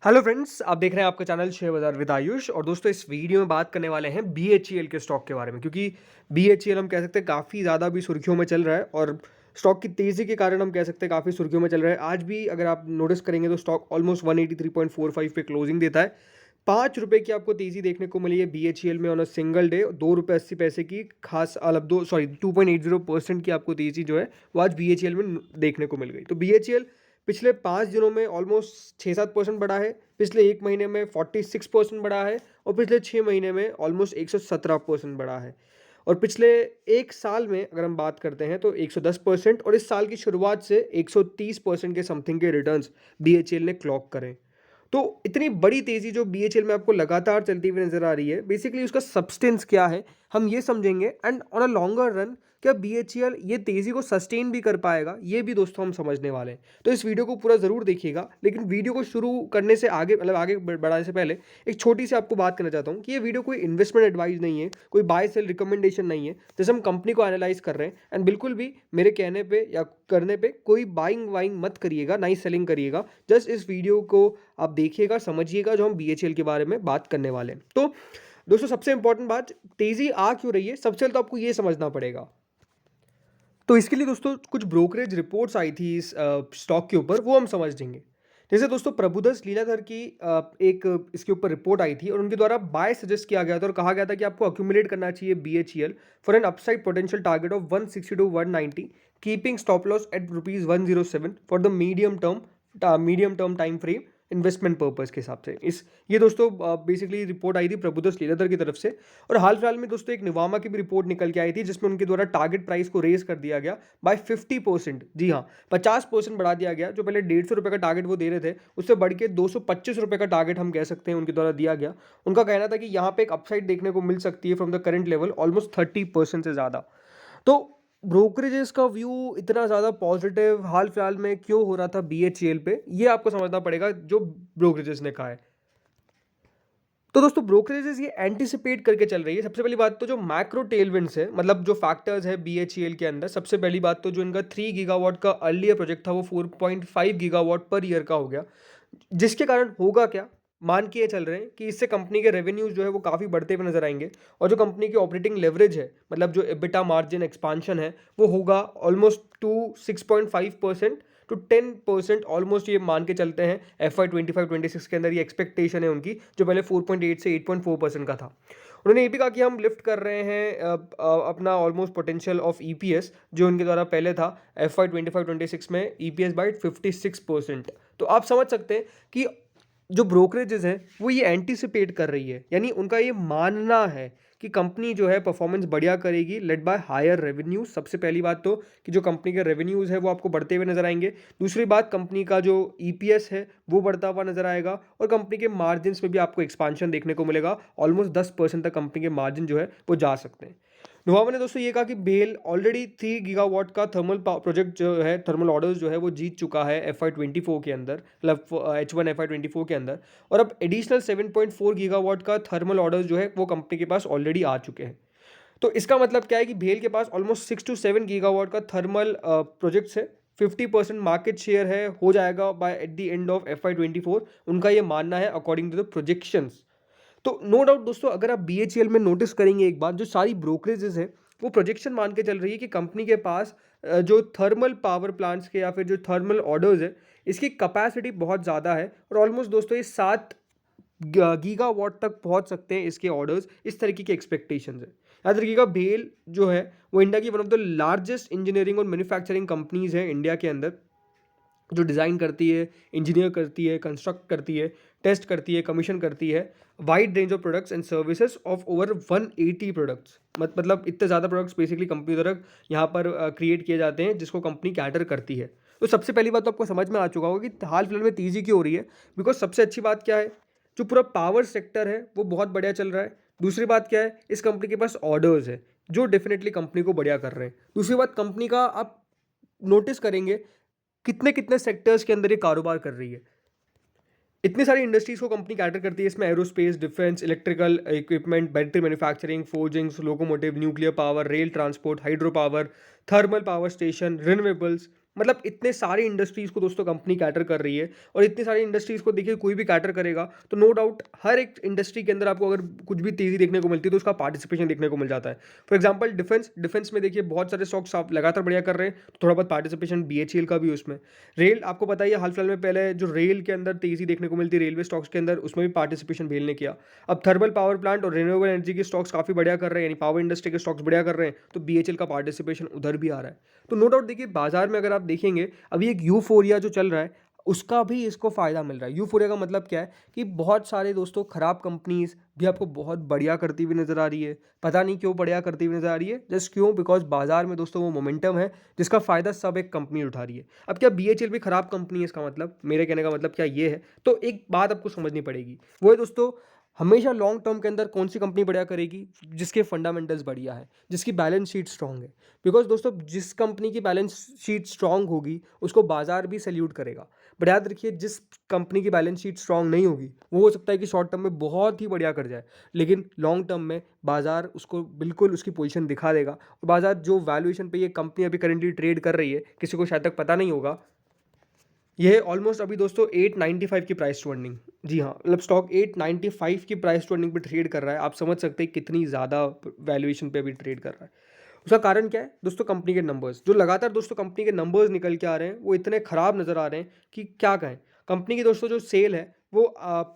Hello friends, आप देख रहे हैं आपका चैनल शेयर बाजार विद आयुष। और दोस्तों, इस वीडियो में बात करने वाले हैं बीएचईएल के स्टॉक के बारे में, क्योंकि बीएचईएल हम कह सकते हैं काफ़ी ज़्यादा भी सुर्खियों में चल रहा है और स्टॉक की तेज़ी के कारण हम कह सकते हैं काफ़ी सुर्खियों में चल रहा है। आज भी अगर आप नोटिस करेंगे तो स्टॉक ऑलमोस्ट 183.45 पे क्लोजिंग देता है। ₹5 की आपको तेज़ी देखने को मिली है बीएचईएल में ऑन अ सिंगल डे। ₹2.80 की खास मतलब 2.80% की आपको तेज़ी जो है वो आज बीएचईएल में देखने को मिल गई। तो बीएचईएल पिछले 5 दिनों में ऑलमोस्ट 6-7% बढ़ा है, पिछले 1 महीने में 46% बढ़ा है और पिछले 6 महीने में ऑलमोस्ट 117% बढ़ा है। और पिछले 1 साल में अगर हम बात करते हैं तो 110% और इस साल की शुरुआत से 130% के समथिंग के रिटर्न्स बीएचईएल ने क्लॉक करें। तो इतनी बड़ी तेज़ी जो बीएचईएल में आपको लगातार चलती हुई नज़र आ रही है, बेसिकली उसका सब्सटेंस क्या है, हम ये समझेंगे। And on a longer run क्या बीएचईएल ये तेज़ी को सस्टेन भी कर पाएगा, ये भी दोस्तों हम समझने वाले हैं। तो इस वीडियो को पूरा ज़रूर देखिएगा, लेकिन वीडियो को शुरू करने से आगे मतलब आगे बढ़ाने से पहले एक छोटी सी आपको बात करना चाहता हूँ कि ये वीडियो कोई इन्वेस्टमेंट एडवाइस नहीं है, कोई बाय सेल रिकमेंडेशन नहीं है। जैसे हम कंपनी को एनालाइज कर रहे हैं, एंड बिल्कुल भी मेरे कहने पे या करने पे कोई बाइंग वाइंग मत करिएगा, ना ही सेलिंग करिएगा। जस्ट इस वीडियो को आप देखिएगा, समझिएगा जो हम बीएचईएल के बारे में बात करने वाले हैं। तो दोस्तों, सबसे इंपॉर्टेंट बात, तेज़ी आ क्यों रही है, सबसे पहले तो आपको ये समझना पड़ेगा। तो इसके लिए दोस्तों कुछ ब्रोकरेज रिपोर्ट्स आई थी इस स्टॉक के ऊपर, वो हम समझ लेंगे। जैसे दोस्तों, प्रभुदस लीलाधर की एक इसके ऊपर रिपोर्ट आई थी और उनके द्वारा बाय सजेस्ट किया गया था और कहा गया था कि आपको अक्यूमुलेट करना चाहिए BHEL for an upside potential target of 160 to 190, keeping stop loss at ₹107 for the medium term time frame investment purpose के हिसाब से। इस ये दोस्तों बेसिकली रिपोर्ट आई थी प्रभुदस लीलाधर की तरफ से। और हाल फिलहाल में दोस्तों एक निवामा की भी रिपोर्ट निकल के आई थी, जिसमें उनके द्वारा टारगेट प्राइस को रेज कर दिया गया बाय 50%। जी हाँ, 50% बढ़ा दिया गया। जो पहले ₹150 का टारगेट वो दे रहे थे, उससे बढ़ के ₹225 का टारगेट हम कह सकते हैं उनके द्वारा दिया गया। उनका कहना था कि यहाँ पे एक अपसाइड देखने को मिल सकती है from the current level almost 30% से ज़्यादा। तो ब्रोकरेजेस का व्यू इतना ज़्यादा पॉजिटिव हाल फिलहाल में क्यों हो रहा था बीएचईएल पे, ये आपको समझना पड़ेगा जो ब्रोकरेजेस ने कहा है। तो दोस्तों, ब्रोकरेजेस ये एंटिसिपेट करके चल रही है। सबसे पहली बात तो जो मैक्रो टेलविंड्स है, मतलब जो फैक्टर्स है बीएचईएल के अंदर, सबसे पहली बात तो जो इनका 3 गीगावाट का अर्लियर प्रोजेक्ट था वो 4.5 गीगावाट पर ईयर का हो गया, जिसके कारण होगा क्या, मान के ये चल रहे हैं कि इससे कंपनी के रेवेन्यूज जो है वो काफ़ी बढ़ते हुए नजर आएंगे। और जो कंपनी की ऑपरेटिंग लेवरेज है, मतलब जो एबिटा मार्जिन एक्सपांशन है, वो होगा ऑलमोस्ट टू 6.5% टू 10% ऑलमोस्ट। ये मान के चलते हैं FY 25-26 के अंदर ये एक्सपेक्टेशन है उनकी, जो पहले 4.8 से 8.4% का था। उन्होंने ये भी कहा कि हम लिफ्ट कर रहे हैं अपना ऑलमोस्ट पोटेंशियल ऑफ ईपीएस, जो उनके द्वारा पहले था FY 25-26 में ईपीएस बाय 56%। तो आप समझ सकते हैं कि जो ब्रोकरेजेस है वो ये एंटिसिपेट कर रही है, यानी उनका ये मानना है कि कंपनी जो है परफॉर्मेंस बढ़िया करेगी, लेड बाय हायर रेवेन्यू। सबसे पहली बात तो कि जो कंपनी के रेवेन्यूज है वो आपको बढ़ते हुए नजर आएंगे। दूसरी बात, कंपनी का जो ईपीएस है वो बढ़ता हुआ नजर आएगा और कंपनी के मार्जिन में भी आपको एक्सपांशन देखने को मिलेगा। ऑलमोस्ट 10% तक कंपनी के मार्जिन जो है वो जा सकते हैं। नोवामा ने दोस्तों ये कहा कि बेल ऑलरेडी 3 गीगावाट का थर्मल प्रोजेक्ट जो है, थर्मल ऑर्डर्स जो है वो जीत चुका है FY 24 के अंदर, मतलब H1 FY 24 के अंदर। और अब एडिशनल 7.4 गीगावाट का थर्मल ऑर्डर्स जो है वो कंपनी के पास ऑलरेडी आ चुके हैं। तो इसका मतलब क्या है कि भेल के पास ऑलमोस्ट 6 to 7 गीगावाट का थर्मल प्रोजेक्ट्स है। 50% मार्केट शेयर है, हो जाएगा by at the end of FY 24, उनका ये मानना है अकॉर्डिंग टू द प्रोजेक्शंस। तो नो डाउट दोस्तों, अगर आप बीएचईएल में नोटिस करेंगे एक बात, जो सारी ब्रोकरेजेस है वो प्रोजेक्शन मान के चल रही है कि कंपनी के पास जो थर्मल पावर प्लांट्स के या फिर जो थर्मल ऑर्डर्स है, इसकी कैपेसिटी बहुत ज़्यादा है। और ऑलमोस्ट दोस्तों ये 7 गीगावाट तक पहुंच सकते हैं इसके ऑर्डर्स, इस तरीके की एक्सपेक्टेशन है। याद रखिएगा, भेल जो है वो इंडिया की one of the largest engineering और मैन्युफैक्चरिंग कंपनीज है इंडिया के अंदर, जो डिज़ाइन करती है, इंजीनियर करती है, कंस्ट्रक्ट करती है, टेस्ट करती है, कमीशन करती है wide range of products and services of over 180 products. मतलब इतने ज़्यादा प्रोडक्ट्स बेसिकली कंपनी द्वारा यहाँ पर क्रिएट किए जाते हैं, जिसको कंपनी कैटर करती है। तो सबसे पहली बात तो आपको समझ में आ चुका होगा कि हाल फिलहाल में तेज़ी क्यों हो रही है। बिकॉज सबसे अच्छी बात क्या है, जो पूरा पावर सेक्टर है वो बहुत बढ़िया चल रहा है। दूसरी बात क्या है, इस कंपनी के पास ऑर्डर्स है जो डेफिनेटली कंपनी को बढ़िया कर रहे हैं। दूसरी बात, कंपनी का आप नोटिस करेंगे कितने कितने सेक्टर्स के अंदर ये कारोबार कर रही है। इतनी सारी इंडस्ट्रीज को कंपनी कैटर करती है, इसमें aerospace, defence, electrical equipment, battery manufacturing, forgings, locomotive, nuclear power, rail transport, hydro power, thermal power station, renewables, मतलब इतने सारी इंडस्ट्रीज़ को दोस्तों कंपनी कैटर कर रही है और इतनी सारी इंडस्ट्रीज़ को देखिए कोई भी कैटर करेगा तो नो डाउट हर एक इंडस्ट्री के अंदर आपको अगर कुछ भी तेज़ी देखने को मिलती है तो उसका पार्टिसिपेशन देखने को मिल जाता है। फॉर एग्जांपल डिफेंस में देखिए बहुत सारे स्टॉक्स आप लगातार बढ़िया कर रहे हैं, तो थोड़ा बहुत पार्टिसिपेशन बीएचईएल का भी उसमें। रेल आपको पता ही है, हाल फिलहाल में पहले जो रेल के अंदर तेज़ी देखने को मिलती है रेलवे स्टॉक्स के अंदर, उसमें भी पार्टिसिपेशन भेल ने किया। अब थर्मल पावर प्लांट और रिन्यूएबल एनर्जी के स्टॉक्स काफ़ी बढ़िया कर रहे हैं, यानी पावर इंडस्ट्री के स्टॉक्स बढ़िया कर रहे हैं, तो बीएचईएल का पार्टिसिपेशन उधर भी आ रहा है। तो नो डाउट देखिए बाजार में अगर आप देखेंगे अभी एक यूफोरिया जो चल रहा है उसका भी इसको फ़ायदा मिल रहा है। यूफोरिया का मतलब क्या है कि बहुत सारे दोस्तों खराब कंपनीज भी आपको बहुत बढ़िया करती हुई नज़र आ रही है। पता नहीं क्यों बढ़िया करती हुई नज़र आ रही है, जस्ट क्यों, बिकॉज बाजार में दोस्तों वो मोमेंटम है जिसका फ़ायदा सब एक कंपनी उठा रही है। अब क्या बीएचईएल भी खराब कंपनी है, इसका मतलब मेरे कहने का मतलब क्या ये है? तो एक बात आपको समझनी पड़ेगी, वो है दोस्तों हमेशा लॉन्ग टर्म के अंदर कौन सी कंपनी बढ़िया करेगी? जिसके फंडामेंटल्स बढ़िया है, जिसकी बैलेंस शीट स्ट्रांग है। बिकॉज दोस्तों जिस कंपनी की बैलेंस शीट स्ट्रांग होगी उसको बाजार भी सैल्यूट करेगा। बट याद रखिए जिस कंपनी की बैलेंस शीट स्ट्रांग नहीं होगी वो हो सकता है कि शॉर्ट टर्म में बहुत ही बढ़िया कर जाए, लेकिन लॉन्ग टर्म में बाजार उसको बिल्कुल उसकी पोजीशन दिखा देगा। और बाजार जो वैल्यूएशन पे ये कंपनी अभी करेंटली ट्रेड कर रही है, किसी को शायद तक पता नहीं होगा, ये ऑलमोस्ट अभी दोस्तों 895 की प्राइस टू अर्निंग। जी हाँ, मतलब स्टॉक 895 की प्राइस टू अर्निंग पे ट्रेड कर रहा है। आप समझ सकते हैं कितनी ज़्यादा वैल्यूएशन पे अभी ट्रेड कर रहा है। उसका कारण क्या है दोस्तों? कंपनी के नंबर्स जो लगातार दोस्तों कंपनी के नंबर्स निकल के आ रहे हैं वो इतने खराब नज़र आ रहे हैं कि क्या कहें। कंपनी की दोस्तों जो सेल है वो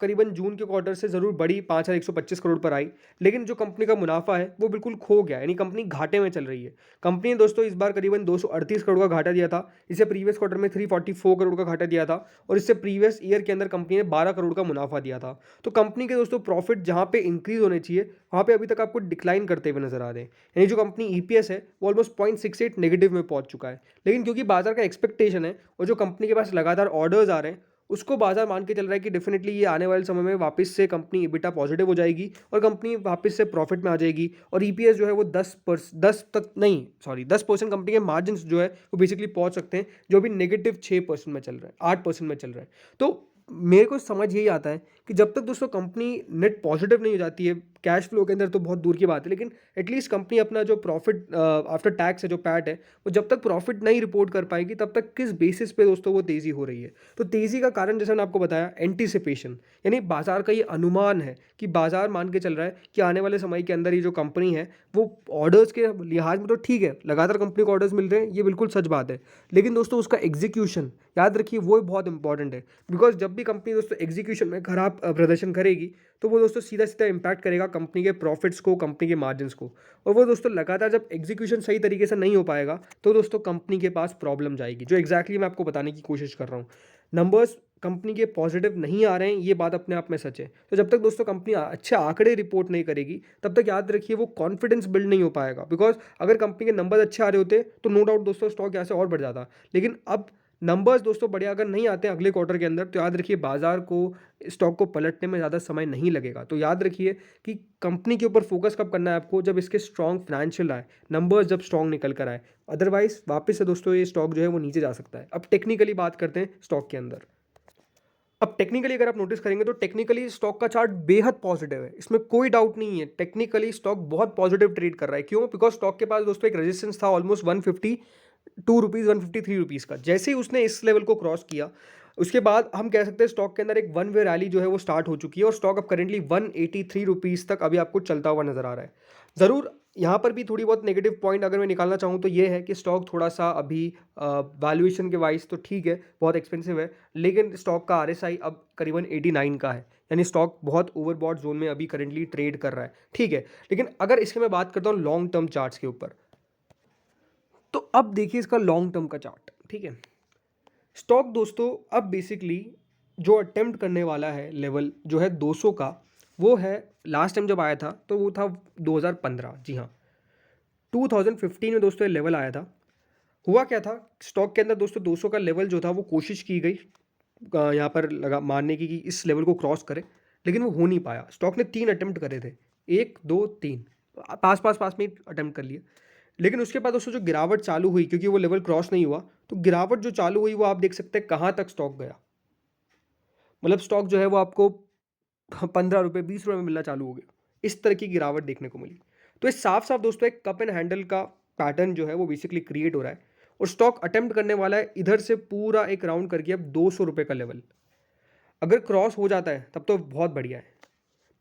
करीबन जून के क्वार्टर से ज़रूर बढ़ी, 5,125 करोड़ पर आई, लेकिन जो कंपनी का मुनाफा है वो बिल्कुल खो गया, यानी कंपनी घाटे में चल रही है। कंपनी ने दोस्तों इस बार करीबन 238 करोड़ का घाटा दिया था, इससे प्रीवियस क्वार्टर में 344 करोड़ का घाटा दिया था, और इससे प्रीवियस ईयर के अंदर कंपनी ने 12 करोड़ का मुनाफा दिया था। तो कंपनी के दोस्तों प्रॉफिट जहाँ पे इंक्रीज होने चाहिए वहाँ पे अभी तक आपको डिक्लाइन करते हुए नजर आ रहे हैं। यानी जो कंपनी ईपीएस है वो ऑलमोस्ट 0.68 नेगेटिव में पहुंच चुका है। लेकिन क्योंकि बाजार का एक्सपेक्टेशन है और जो कंपनी के पास लगातार ऑर्डर्स आ रहे हैं, उसको बाजार मान के चल रहा है कि डेफिनेटली ये आने वाले समय में वापस से कंपनी EBITDA पॉजिटिव हो जाएगी और कंपनी वापस से प्रॉफिट में आ जाएगी, और ईपीएस जो है वो 10% कंपनी के मार्जिन जो है वो बेसिकली पहुंच सकते हैं, जो भी -6% में चल रहा है, 8% में चल रहा है। तो मेरे को समझ यही आता है कि जब तक दोस्तों कंपनी नेट पॉजिटिव नहीं हो जाती है, कैश फ्लो के अंदर तो बहुत दूर की बात है, लेकिन एटलीस्ट कंपनी अपना जो प्रॉफिट आफ्टर टैक्स है, जो पैट है, वो जब तक प्रॉफिट नहीं रिपोर्ट कर पाएगी तब तक किस बेसिस पे दोस्तों वो तेज़ी हो रही है। तो तेज़ी का कारण जैसे मैंने आपको बताया, एंटीसिपेशन, यानी बाजार का ये अनुमान है कि बाजार मान के चल रहा है कि आने वाले समय के अंदर ये जो कंपनी है वो ऑर्डर्स के लिहाज में तो ठीक है, लगातार कंपनी को ऑर्डर्स मिल रहे हैं, ये बिल्कुल सच बात है, लेकिन दोस्तों उसका एग्जीक्यूशन याद रखिए वो बहुत इंपॉर्टेंट है। बिकॉज जब भी कंपनी दोस्तों एग्जीक्यूशन में खराब प्रदर्शन करेगी तो वो दोस्तों सीधा सीधा इम्पैक्ट करेगा कंपनी के प्रॉफिट्स को, कंपनी के मार्जिन्स को। और वो दोस्तों लगातार जब एग्जीक्यूशन सही तरीके से नहीं हो पाएगा तो दोस्तों कंपनी के पास प्रॉब्लम जाएगी, जो एग्जैक्टली मैं आपको बताने की कोशिश कर रहा हूँ। नंबर्स कंपनी के पॉजिटिव नहीं आ रहे हैं, ये बात अपने आप में सच है। तो जब तक दोस्तों कंपनी अच्छे आंकड़े रिपोर्ट नहीं करेगी तब तक याद रखिए वो कॉन्फिडेंस बिल्ड नहीं हो पाएगा। बिकॉज अगर कंपनी के नंबर अच्छे आ रहे होते तो नो डाउट दोस्तों स्टॉक यहाँ से और बढ़ जाता, लेकिन अब नंबर्स दोस्तों बढ़िया अगर नहीं आते हैं अगले क्वार्टर के अंदर तो याद रखिए बाजार को, स्टॉक को पलटने में ज़्यादा समय नहीं लगेगा। तो याद रखिए कि कंपनी के ऊपर फोकस कब करना है आपको? जब इसके स्ट्रॉन्ग फाइनेंशियल आए, नंबर्स जब स्ट्रॉन्ग निकल कर आए, अदरवाइज वापस से दोस्तों ये स्टॉक जो है वो नीचे जा सकता है। अब टेक्निकली बात करते हैं स्टॉक के अंदर। अब टेक्निकली अगर आप नोटिस करेंगे तो टेक्निकली स्टॉक का चार्ट बेहद पॉजिटिव है, इसमें कोई डाउट नहीं है। टेक्निकली स्टॉक बहुत पॉजिटिव ट्रेड कर रहा है। क्यों? बिकॉज स्टॉक के पास दोस्तों एक रेजिस्टेंस था ऑलमोस्ट 152 रुपीज़, 153 रुपीज़ का। जैसे ही उसने इस लेवल को क्रॉस किया उसके बाद हम कह सकते हैं स्टॉक के अंदर एक वन वे रैली जो है वो स्टार्ट हो चुकी है, और स्टॉक अब करेंटली 183 रुपीज़ तक अभी आपको चलता हुआ नजर आ रहा है। ज़रूर यहाँ पर भी थोड़ी बहुत नेगेटिव पॉइंट अगर मैं निकालना चाहूँ तो ये है कि स्टॉक थोड़ा सा अभी वैल्यूएशन के वाइज तो ठीक है, बहुत एक्सपेंसिव है, लेकिन स्टॉक का आरएसआई अब करीबन 89 का है, यानी स्टॉक बहुत ओवरबॉट जोन में अभी करेंटली ट्रेड कर रहा है। ठीक है, लेकिन अगर इसके मैं बात करता हूँ लॉन्ग टर्म चार्ट्स के ऊपर, तो अब देखिए इसका लॉन्ग टर्म का चार्ट। ठीक है, स्टॉक दोस्तों अब बेसिकली जो अटेम्प्ट करने वाला है लेवल जो है 200 का, वो है लास्ट टाइम जब आया था तो वो था 2015। जी हाँ, 2015 में दोस्तों ये लेवल आया था। हुआ क्या था स्टॉक के अंदर दोस्तों, 200 का लेवल जो था वो कोशिश की गई यहाँ पर लगा मारने की कि इस लेवल को क्रॉस करे, लेकिन वो हो नहीं पाया। स्टॉक ने 3 अटेम्प्ट करे थे, 1 2 3, पास में ही अटेम्प्ट कर लिए। लेकिन उसके बाद दोस्तों जो गिरावट चालू हुई, क्योंकि वो लेवल क्रॉस नहीं हुआ, तो गिरावट जो चालू हुई वो आप देख सकते हैं कहाँ तक स्टॉक गया। मतलब स्टॉक जो है वो आपको 15 रुपये 20 रुपये में मिलना चालू हो गया, इस तरह की गिरावट देखने को मिली। तो ये साफ साफ दोस्तों एक कप एंड हैंडल का पैटर्न जो है वो बेसिकली क्रिएट हो रहा है, और स्टॉक अटेम्प्ट करने वाला है इधर से पूरा एक राउंड करके अब 200 रुपये का लेवल। अगर क्रॉस हो जाता है तब तो बहुत बढ़िया है,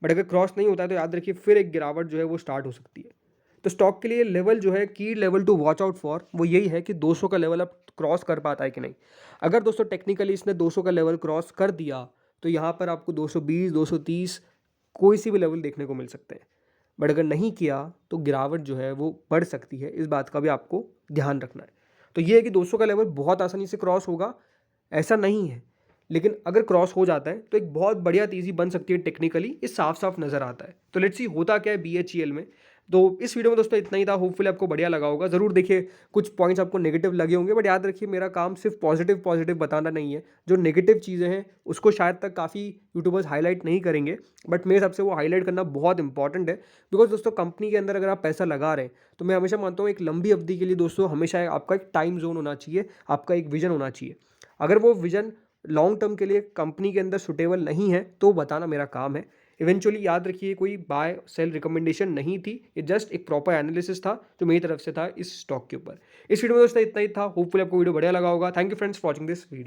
बट अगर क्रॉस नहीं होता है तो याद रखिए फिर एक गिरावट जो है वो स्टार्ट हो सकती है। तो स्टॉक के लिए लेवल जो है, की level to watch out for, वो यही है कि 200 का लेवल अब क्रॉस कर पाता है कि नहीं। अगर दोस्तों टेक्निकली इसने 200 का लेवल क्रॉस कर दिया तो यहाँ पर आपको 220, 230 कोई सी भी लेवल देखने को मिल सकते हैं। बट अगर नहीं किया तो गिरावट जो है वो बढ़ सकती है, इस बात का भी आपको ध्यान रखना है। तो ये है कि 200 का लेवल बहुत आसानी से क्रॉस होगा ऐसा नहीं है, लेकिन अगर क्रॉस हो जाता है तो एक बहुत बढ़िया तेज़ी बन सकती है टेक्निकली, ये साफ साफ नज़र आता है। तो लेट्स सी होता क्या है BHEL में। तो इस वीडियो में दोस्तों इतना ही था, होपफुली आपको बढ़िया लगा होगा। ज़रूर देखिए कुछ पॉइंट्स आपको नेगेटिव लगे होंगे, बट याद रखिए मेरा काम सिर्फ पॉजिटिव पॉजिटिव बताना नहीं है। जो नेगेटिव चीज़ें हैं उसको शायद तक काफ़ी यूट्यूबर्स हाईलाइट नहीं करेंगे, बट मेरे हिसाब से वो हाईलाइट करना बहुत इंपॉर्टेंट है। बिकॉज दोस्तों कंपनी के अंदर अगर आप पैसा लगा रहे हैं तो मैं हमेशा मानता हूँ एक लंबी अवधि के लिए दोस्तों हमेशा आपका एक टाइम जोन होना चाहिए, आपका एक विजन होना चाहिए। अगर वो विजन लॉन्ग टर्म के लिए कंपनी के अंदर सुटेबल नहीं है तो बताना मेरा काम है। इवेंचुअली याद रखिए कोई बाय सेल रिकमेंडेशन नहीं थी, ये जस्ट एक प्रॉपर एनालिसिस था जो मेरी तरफ से था इस स्टॉक के ऊपर। इस वीडियो में दोस्तों इतना ही था, होपफुली आपको वीडियो बढ़िया लगा होगा। Thank you friends for watching this video.